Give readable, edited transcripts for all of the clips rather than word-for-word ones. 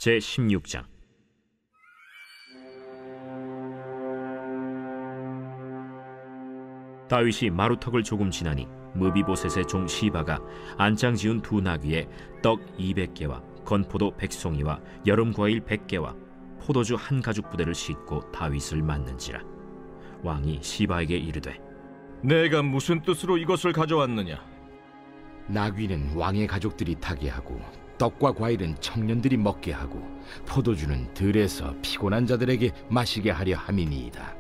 제16장. 다윗이 마루턱을 조금 지나니 무비보셋의 종 시바가 안장 지은 두 나귀에 떡 200개와 건포도 100송이와 여름과일 100개와 포도주 한 가죽 부대를 싣고 다윗을 맞는지라. 왕이 시바에게 이르되, 내가 무슨 뜻으로 이것을 가져왔느냐? 나귀는 왕의 가족들이 타게 하고 떡과 과일은 청년들이 먹게 하고 포도주는 들에서 피곤한 자들에게 마시게 하려 함이니이다.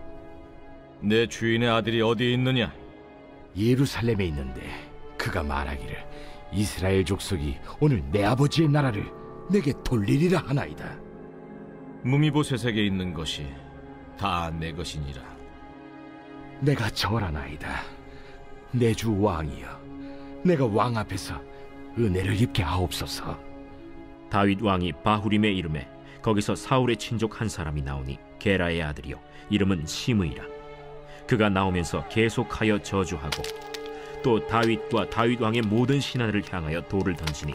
내 주인의 아들이 어디 있느냐? 예루살렘에 있는데 그가 말하기를 이스라엘 족속이 오늘 내 아버지의 나라를 내게 돌리리라 하나이다. 무미보셋에게 있는 것이 다 내 것이니라. 내가 절하나이다. 내 주 왕이여, 내가 왕 앞에서 은혜를 입게 하옵소서. 다윗 왕이 바후림에 이름에 거기서 사울의 친족 한 사람이 나오니 게라의 아들이요 이름은 시므이라. 그가 나오면서 계속하여 저주하고 또 다윗과 다윗 왕의 모든 신하들을 향하여 돌을 던지니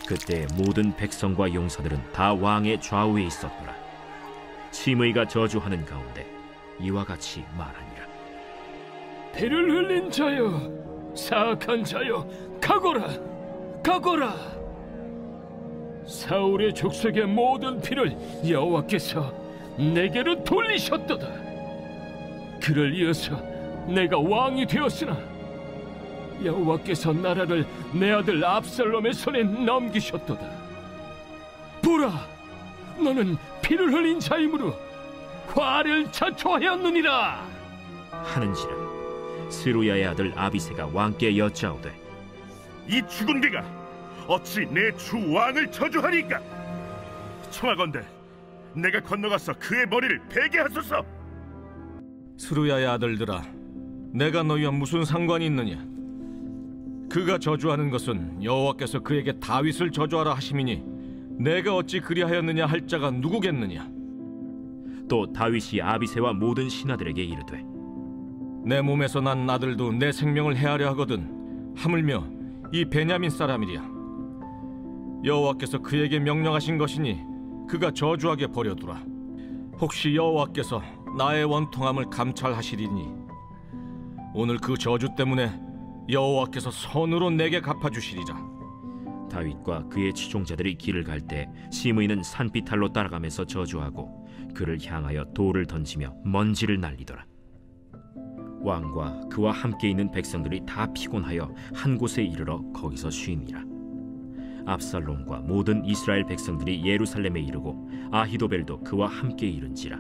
그때 모든 백성과 용사들은 다 왕의 좌우에 있었더라. 시므이가 저주하는 가운데 이와 같이 말하니라. 피를 흘린 자여, 사악한 자여, 가거라, 가거라. 사울의 족속의 모든 피를 여호와께서 내게로 돌리셨도다. 그를 이어서 내가 왕이 되었으나 여호와께서 나라를 내 아들 압살롬의 손에 넘기셨도다. 보라, 너는 피를 흘린 자이므로 화를 자초하였느니라 하는지라. 스루야의 아들 아비새가 왕께 여짜오되, 이 죽은 개가 어찌 내 주 왕을 저주하리까? 청하건대 내가 건너가서 그의 머리를 베게 하소서. 스루야의 아들들아, 내가 너희와 무슨 상관이 있느냐? 그가 저주하는 것은 여호와께서 그에게 다윗을 저주하라 하심이니 내가 어찌 그리하였느냐 할 자가 누구겠느냐? 또 다윗이 아비새와 모든 신하들에게 이르되, 내 몸에서 난 아들도 내 생명을 해하려 하거든 하물며 이 베냐민 사람이랴. 여호와께서 그에게 명령하신 것이니 그가 저주하게 버려두라. 혹시 여호와께서 나의 원통함을 감찰하시리니 오늘 그 저주 때문에 여호와께서 손으로 내게 갚아주시리라. 다윗과 그의 추종자들이 길을 갈 때 시므이는 산비탈로 따라가면서 저주하고 그를 향하여 돌을 던지며 먼지를 날리더라. 왕과 그와 함께 있는 백성들이 다 피곤하여 한 곳에 이르러 거기서 쉬니라. 압살롬과 모든 이스라엘 백성들이 예루살렘에 이르고 아히도벨도 그와 함께 이른지라.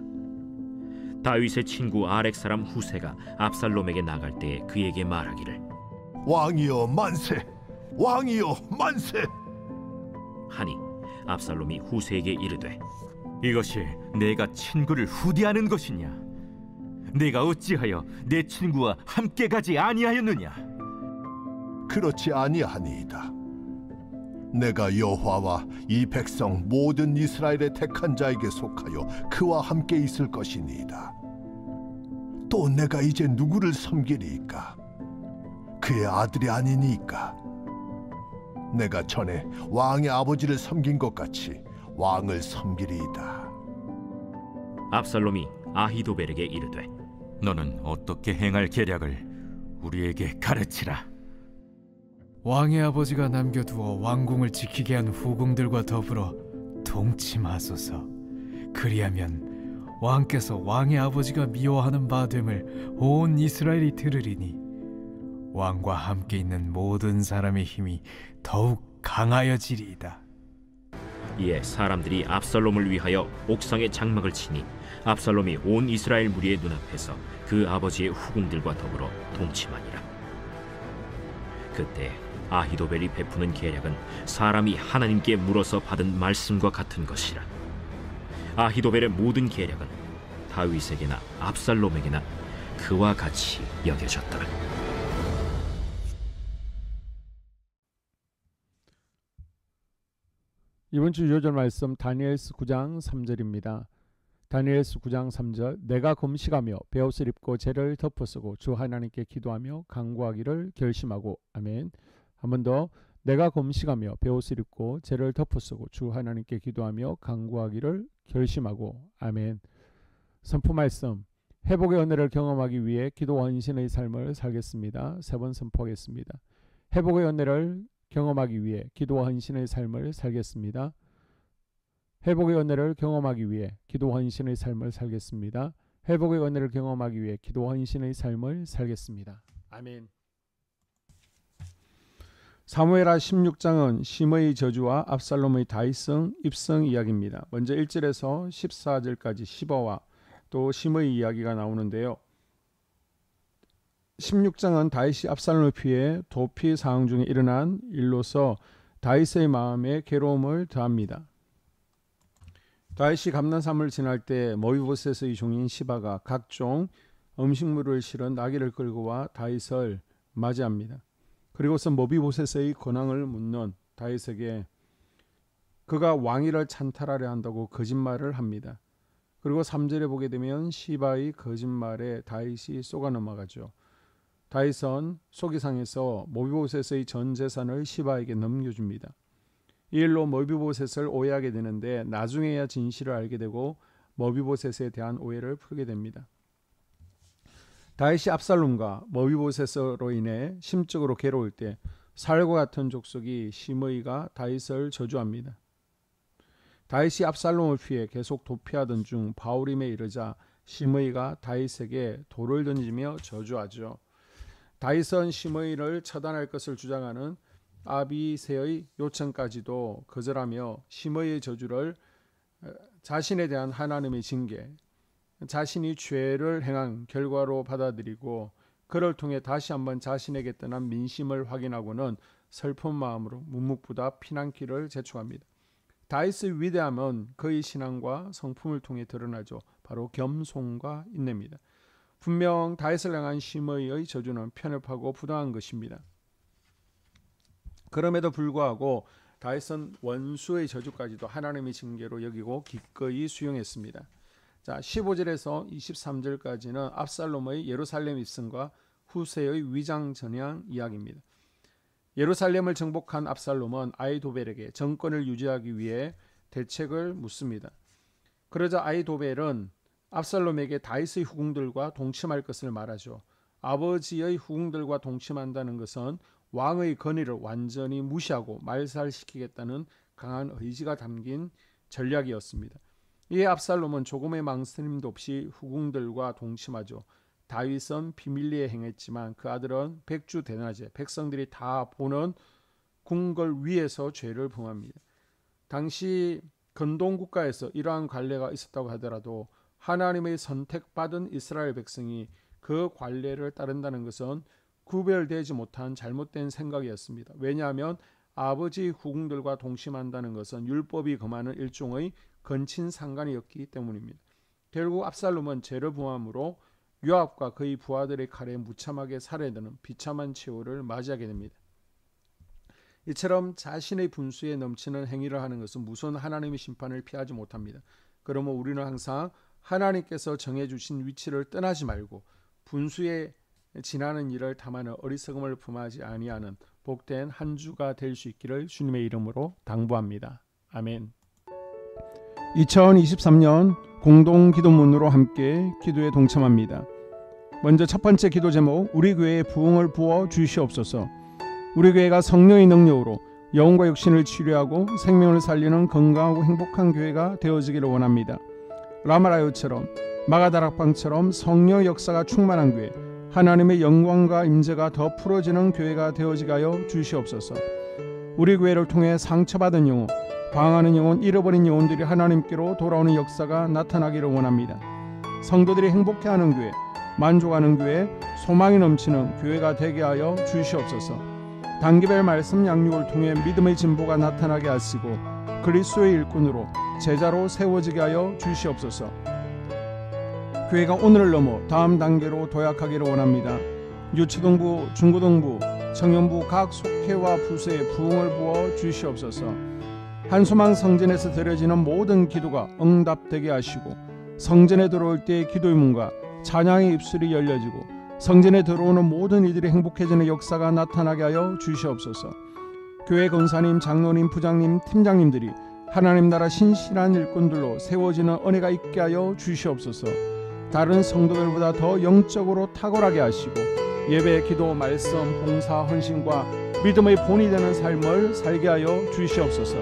다윗의 친구 아렉 사람 후세가 압살롬에게 나갈 때에 그에게 말하기를, 왕이여 만세! 왕이여 만세! 하니 압살롬이 후세에게 이르되, 이것이 내가 친구를 후대하는 것이냐? 내가 어찌하여 내 친구와 함께 가지 아니하였느냐? 그렇지 아니하니이다. 내가 여호와와 이 백성 모든 이스라엘의 택한 자에게 속하여 그와 함께 있을 것이니이다. 또 내가 이제 누구를 섬기리이까? 그의 아들이 아니니까. 내가 전에 왕의 아버지를 섬긴 것 같이 왕을 섬기리이다. 압살롬이 아히도벨에게 이르되, 너는 어떻게 행할 계략을 우리에게 가르치라. 왕의 아버지가 남겨두어 왕궁을 지키게 한 후궁들과 더불어 동침하소서. 그리하면 왕께서 왕의 아버지가 미워하는 바 됨을 온 이스라엘이 들으리니 왕과 함께 있는 모든 사람의 힘이 더욱 강하여지리이다. 이에 사람들이 압살롬을 위하여 옥상에 장막을 치니 압살롬이 온 이스라엘 무리의 눈앞에서 그 아버지의 후궁들과 더불어 동침하니라. 그때 아히도벨이 베푸는 계략은 사람이 하나님께 물어서 받은 말씀과 같은 것이라. 아히도벨의 모든 계략은 다윗에게나 압살롬에게나 그와 같이 여겨졌더라. 이번 주 요절 말씀 다니엘서 9장 3절입니다. 다니엘서 9장 3절, 내가 금식하며 베옷을 입고 죄를 덮어쓰고 주 하나님께 기도하며 간구하기를 결심하고. 아멘. 한 번 더, 내가 금식하며 베옷을 입고 죄를 덮어쓰고 주 하나님께 기도하며 간구하기를 결심하고. 아멘. 선포 말씀. 회복의 은혜를 경험하기 위해 기도와 헌신의 삶을 살겠습니다. 3번 선포하겠습니다. 회복의 은혜를 경험하기 위해 기도와 헌신의 삶을 살겠습니다. 회복의 은혜를 경험하기 위해 기도와 헌신의 삶을 살겠습니다. 회복의 은혜를 경험하기 위해 기도와 헌신의 삶을 살겠습니다. 아멘. 사무엘하 16장은 심의 저주와 압살롬의 다윗성 입성 이야기입니다. 먼저 1절에서 14절까지 시바와 또 심의 이야기가 나오는데요. 16장은 다윗이 압살롬을 피해 도피 상황 중에 일어난 일로서 다윗의 마음에 괴로움을 더합니다. 다윗이 감난산을 지날 때 머비보셋의 종인 시바가 각종 음식물을 실은 나귀를 끌고 와 다윗을 맞이합니다. 그리고서 머비보셋의 근황을 묻는 다윗에게 그가 왕위를 찬탈하려 한다고 거짓말을 합니다. 그리고 3절에 보게 되면 시바의 거짓말에 다윗이 속아 넘어가죠. 다윗은 속이 상해서 머비보셋의 전 재산을 시바에게 넘겨줍니다. 이 일로 머비보셋을 오해하게 되는데 나중에야 진실을 알게 되고 머비보셋에 대한 오해를 풀게 됩니다. 다윗이 압살롬과 머비보셋으로 인해 심적으로 괴로울 때 살과 같은 족속이 심의가 다윗을 저주합니다. 다윗이 압살롬을 피해 계속 도피하던 중 바울임에 이르자 심의가 다윗에게 돌을 던지며 저주하죠. 다윗은 심의를 처단할 것을 주장하는 아비새의 요청까지도 거절하며 심의의 저주를 자신에 대한 하나님의 징계, 자신이 죄를 행한 결과로 받아들이고 그를 통해 다시 한번 자신에게 떠난 민심을 확인하고는 슬픈 마음으로 묵묵부답 피난길을 재촉합니다. 다윗의 위대함은 그의 신앙과 성품을 통해 드러나죠. 바로 겸손과 인내입니다. 분명 다윗을 향한 심의의 저주는 편협하고 부당한 것입니다. 그럼에도 불구하고 다윗은 원수의 저주까지도 하나님의 징계로 여기고 기꺼이 수용했습니다. 자, 15절에서 23절까지는 압살롬의 예루살렘 입성과 후세의 위장 전향 이야기입니다. 예루살렘을 정복한 압살롬은 아히도벨에게 정권을 유지하기 위해 대책을 묻습니다. 그러자 아히도벨은 압살롬에게 다윗의 후궁들과 동침할 것을 말하죠. 아버지의 후궁들과 동침한다는 것은 왕의 권위를 완전히 무시하고 말살시키겠다는 강한 의지가 담긴 전략이었습니다. 이에 압살롬은 조금의 망설임도 없이 후궁들과 동침하죠. 다윗은 비밀리에 행했지만 그 아들은 백주대낮에 백성들이 다 보는 궁궐 위에서 죄를 범합니다. 당시 근동국가에서 이러한 관례가 있었다고 하더라도 하나님의 선택받은 이스라엘 백성이 그 관례를 따른다는 것은 구별되지 못한 잘못된 생각이었습니다. 왜냐하면 아버지 후궁들과 동침한다는 것은 율법이 금하는 일종의 건친상간이었기 때문입니다. 결국 압살롬은 죄를 범함으로 요압과 그의 부하들의 칼에 무참하게 살해되는 비참한 최후를 맞이하게 됩니다. 이처럼 자신의 분수에 넘치는 행위를 하는 것은 무서운 하나님의 심판을 피하지 못합니다. 그러면 우리는 항상 하나님께서 정해주신 위치를 떠나지 말고 분수에 지나는 일을 탐하는 어리석음을 품하지 아니하는 복된 한 주가 될 수 있기를 주님의 이름으로 당부합니다. 아멘. 2023년 공동기도문으로 함께 기도에 동참합니다. 먼저 첫 번째 기도 제목, 우리 교회에 부흥을 부어 주시옵소서. 우리 교회가 성령의 능력으로 영혼과 육신을 치료하고 생명을 살리는 건강하고 행복한 교회가 되어지기를 원합니다. 라마라요처럼 마가다락방처럼 성령 역사가 충만한 교회, 하나님의 영광과 임재가 더 풀어지는 교회가 되어지게 하여 주시옵소서. 우리 교회를 통해 상처받은 영혼, 방황하는 영혼, 잃어버린 영혼들이 하나님께로 돌아오는 역사가 나타나기를 원합니다. 성도들이 행복해하는 교회, 만족하는 교회, 소망이 넘치는 교회가 되게 하여 주시옵소서. 단기별 말씀 양육을 통해 믿음의 진보가 나타나게 하시고 그리스도의 일꾼으로 제자로 세워지게 하여 주시옵소서. 교회가 오늘을 넘어 다음 단계로 도약하기를 원합니다. 유초등부, 중고등부, 청년부 각 속회와 부서에 부흥을 부어 주시옵소서. 한소망 성전에서 드려지는 모든 기도가 응답되게 하시고 성전에 들어올 때의 기도의 문과 찬양의 입술이 열려지고 성전에 들어오는 모든 이들이 행복해지는 역사가 나타나게 하여 주시옵소서. 교회 권사님, 장로님, 부장님, 팀장님들이 하나님 나라 신실한 일꾼들로 세워지는 은혜가 있게 하여 주시옵소서. 다른 성도들보다 더 영적으로 탁월하게 하시고 예배, 기도, 말씀, 봉사, 헌신과 믿음의 본이 되는 삶을 살게 하여 주시옵소서.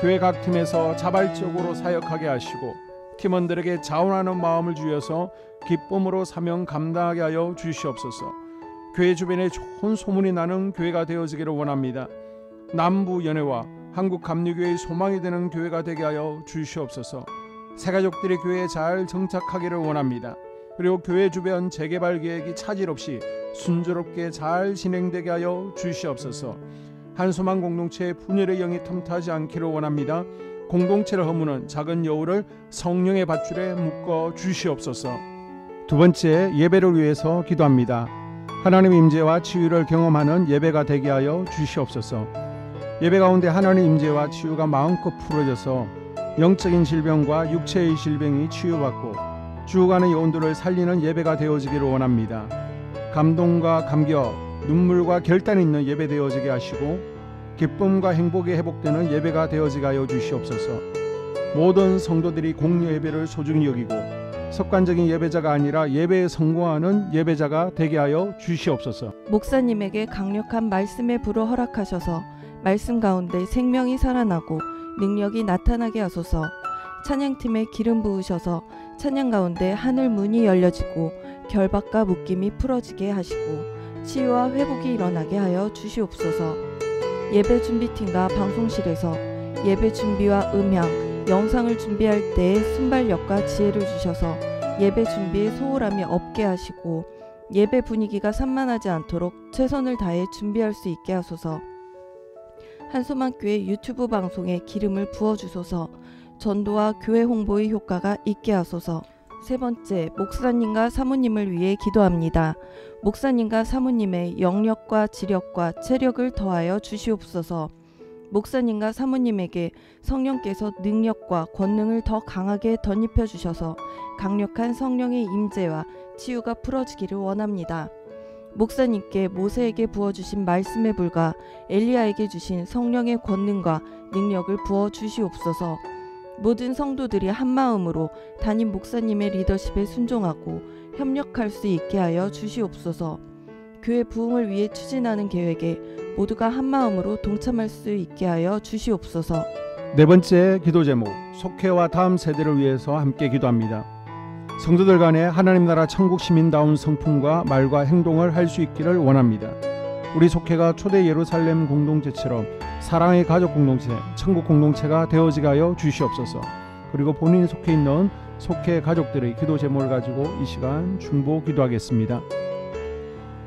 교회 각 팀에서 자발적으로 사역하게 하시고 팀원들에게 자원하는 마음을 주셔서 기쁨으로 사명 감당하게 하여 주시옵소서. 교회 주변에 좋은 소문이 나는 교회가 되어지기를 원합니다. 남부 연회와 한국 감리교회의 소망이 되는 교회가 되게 하여 주시옵소서. 새가족들이 교회에 잘 정착하기를 원합니다. 그리고 교회 주변 재개발 계획이 차질 없이 순조롭게 잘 진행되게 하여 주시옵소서. 한소망 공동체의 분열의 영이 틈타지 않기를 원합니다. 공동체를 허무는 작은 여우를 성령의 밧줄에 묶어 주시옵소서. 두 번째, 예배를 위해서 기도합니다. 하나님의 임재와 치유를 경험하는 예배가 되게 하여 주시옵소서. 예배 가운데 하나님의 임재와 치유가 마음껏 풀어져서 영적인 질병과 육체의 질병이 치유받고 죽어가는 영혼들을 살리는 예배가 되어지기를 원합니다. 감동과 감격, 눈물과 결단이 있는 예배 되어지게 하시고 기쁨과 행복이 회복되는 예배가 되어지게 하여 주시옵소서. 모든 성도들이 공여 예배를 소중히 여기고 습관적인 예배자가 아니라 예배에 성공하는 예배자가 되게 하여 주시옵소서. 목사님에게 강력한 말씀의 불을 허락하셔서 말씀 가운데 생명이 살아나고 능력이 나타나게 하소서. 찬양팀에 기름 부으셔서 찬양 가운데 하늘 문이 열려지고 결박과 묶임이 풀어지게 하시고 치유와 회복이 일어나게 하여 주시옵소서. 예배 준비팀과 방송실에서 예배 준비와 음향, 영상을 준비할 때의 순발력과 지혜를 주셔서 예배 준비에 소홀함이 없게 하시고 예배 분위기가 산만하지 않도록 최선을 다해 준비할 수 있게 하소서. 한소망교회 유튜브 방송에 기름을 부어주소서. 전도와 교회 홍보의 효과가 있게 하소서. 세 번째, 목사님과 사모님을 위해 기도합니다. 목사님과 사모님의 영력과 지력과 체력을 더하여 주시옵소서. 목사님과 사모님에게 성령께서 능력과 권능을 더 강하게 덧입혀 주셔서 강력한 성령의 임재와 치유가 풀어지기를 원합니다. 목사님께 모세에게 부어주신 말씀의 불과 엘리야에게 주신 성령의 권능과 능력을 부어 주시옵소서. 모든 성도들이 한마음으로 담임 목사님의 리더십에 순종하고 협력할 수 있게 하여 주시옵소서. 교회 부흥을 위해 추진하는 계획에 모두가 한마음으로 동참할 수 있게 하여 주시옵소서. 네 번째 기도 제목, 속회와 다음 세대를 위해서 함께 기도합니다. 성도들 간에 하나님 나라 천국 시민다운 성품과 말과 행동을 할 수 있기를 원합니다. 우리 속회가 초대 예루살렘 공동체처럼 사랑의 가족 공동체, 천국 공동체가 되어지게 하여 주시옵소서. 그리고 본인이 속해 있는 속회 가족들의 기도 제목을 가지고 이 시간 중보 기도하겠습니다.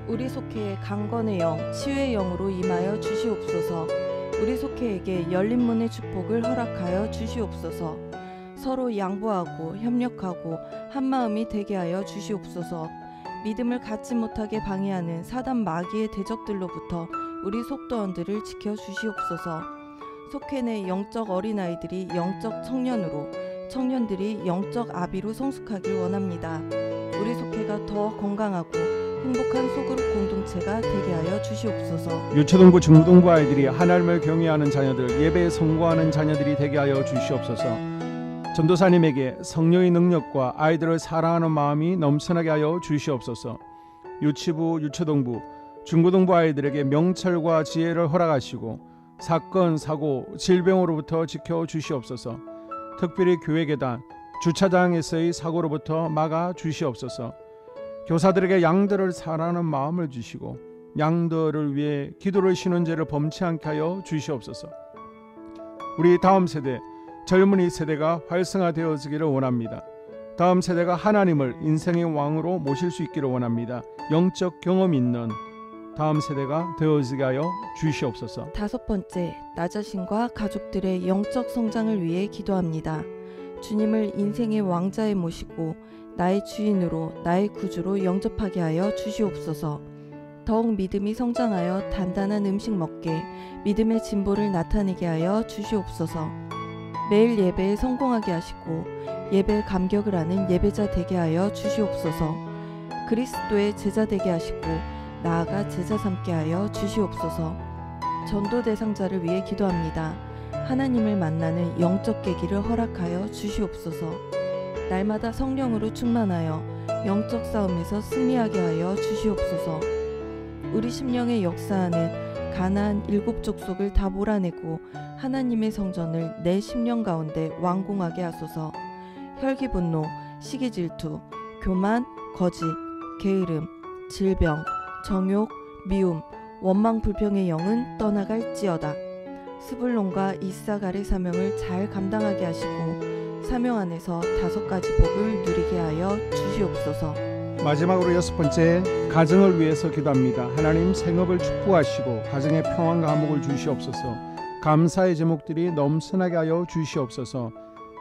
우리 속회에 강건의 영, 치유의 영으로 임하여 주시옵소서. 우리 속회에게 열린 문의 축복을 허락하여 주시옵소서. 서로 양보하고 협력하고 한마음이 되게 하여 주시옵소서. 믿음을 갖지 못하게 방해하는 사단 마귀의 대적들로부터 우리 속도원들을 지켜주시옵소서. 속회 내 영적 어린아이들이 영적 청년으로, 청년들이 영적 아비로 성숙하길 원합니다. 우리 속회가 더 건강하고 행복한 소그룹 공동체가 되게 하여 주시옵소서. 유초등부, 중등부 아이들이 하나님을 경외하는 자녀들, 예배에 성공하는 자녀들이 되게 하여 주시옵소서. 전도사님에게 성령의 능력과 아이들을 사랑하는 마음이 넘쳐나게 하여 주시옵소서. 유치부, 유초등부, 중고등부 아이들에게 명철과 지혜를 허락하시고 사건, 사고, 질병으로부터 지켜 주시옵소서. 특별히 교회 계단, 주차장에서의 사고로부터 막아 주시옵소서. 교사들에게 양들을 사랑하는 마음을 주시고 양들을 위해 기도를 쉬는 죄를 범치 않게 하여 주시옵소서. 우리 다음 세대, 젊은이 세대가 활성화되어지기를 원합니다. 다음 세대가 하나님을 인생의 왕으로 모실 수 있기를 원합니다. 영적 경험이 있는 다음 세대가 되어지게 하여 주시옵소서. 다섯 번째, 나 자신과 가족들의 영적 성장을 위해 기도합니다. 주님을 인생의 왕자에 모시고 나의 주인으로, 나의 구주로 영접하게 하여 주시옵소서. 더욱 믿음이 성장하여 단단한 음식 먹게, 믿음의 진보를 나타내게 하여 주시옵소서. 매일 예배에 성공하게 하시고 예배에 감격을 하는 예배자 되게 하여 주시옵소서. 그리스도의 제자 되게 하시고 나아가 제자 삼게 하여 주시옵소서. 전도 대상자를 위해 기도합니다. 하나님을 만나는 영적 계기를 허락하여 주시옵소서. 날마다 성령으로 충만하여 영적 싸움에서 승리하게 하여 주시옵소서. 우리 심령에 역사하는 가나안 7 족속을 다 몰아내고 하나님의 성전을 내 심령 가운데 완공하게 하소서. 혈기 분노, 시기 질투, 교만, 거짓, 게으름, 질병, 정욕, 미움, 원망 불평의 영은 떠나갈지어다. 스불론과 이사갈의 사명을 잘 감당하게 하시고 사명 안에서 5가지 복을 누리게 하여 주시옵소서. 마지막으로 6번째, 가정을 위해서 기도합니다. 하나님 생업을 축복하시고 가정에 평안과 화목을 주시옵소서. 감사의 제목들이 넘쳐나게 하여 주시옵소서.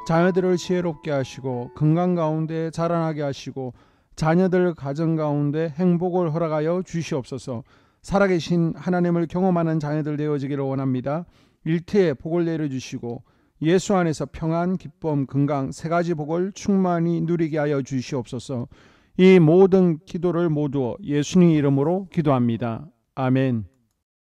자녀들을 지혜롭게 하시고 건강 가운데 자라나게 하시고 자녀들 가정 가운데 행복을 허락하여 주시옵소서. 살아계신 하나님을 경험하는 자녀들 되어지기를 원합니다. 일태에 복을 내려주시고 예수 안에서 평안, 기쁨, 건강 3가지 복을 충만히 누리게 하여 주시옵소서. 이 모든 기도를 모두 예수님 이름으로 기도합니다. 아멘.